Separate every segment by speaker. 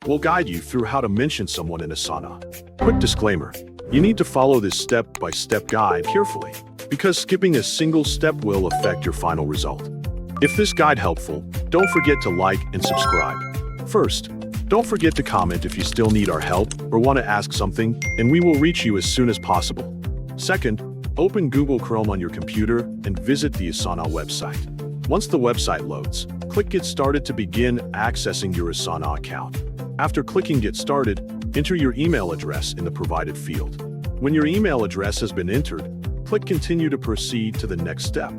Speaker 1: will guide you through how to mention someone in Asana. Quick disclaimer, you need to follow this step-by-step guide carefully, because skipping a single step will affect your final result. If this guide helpful, don't forget to like and subscribe. First, don't forget to comment if you still need our help or want to ask something, and we will reach you as soon as possible. Second, open Google Chrome on your computer and visit the Asana website. Once the website loads, click Get Started to begin accessing your Asana account. After clicking Get Started, enter your email address in the provided field. When your email address has been entered, click Continue to proceed to the next step.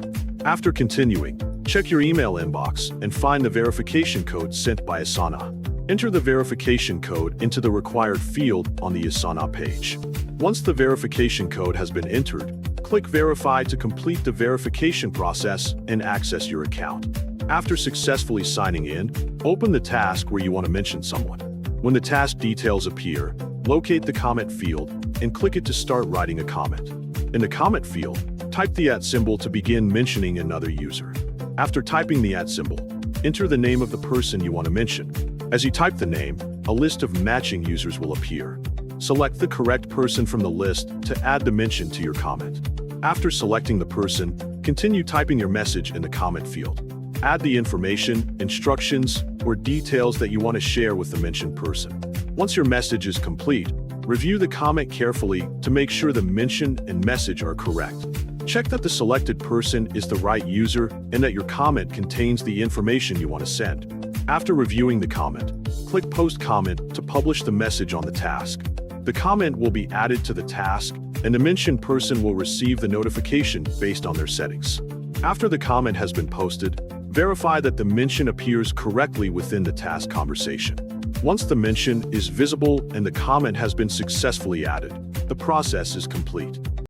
Speaker 1: After continuing, check your email inbox and find the verification code sent by Asana. Enter the verification code into the required field on the Asana page. Once the verification code has been entered, click Verify to complete the verification process and access your account. After successfully signing in, open the task where you want to mention someone. When the task details appear, locate the comment field and click it to start writing a comment. In the comment field, type the @ to begin mentioning another user. After typing the @ enter the name of the person you want to mention. As you type the name, a list of matching users will appear. Select the correct person from the list to add the mention to your comment. After selecting the person, continue typing your message in the comment field. Add the information, instructions, or details that you want to share with the mentioned person. Once your message is complete, review the comment carefully to make sure the mention and message are correct. Check that the selected person is the right user and that your comment contains the information you want to send. After reviewing the comment, click Post Comment to publish the message on the task. The comment will be added to the task, and the mentioned person will receive the notification based on their settings. After the comment has been posted, verify that the mention appears correctly within the task conversation. Once the mention is visible and the comment has been successfully added, the process is complete.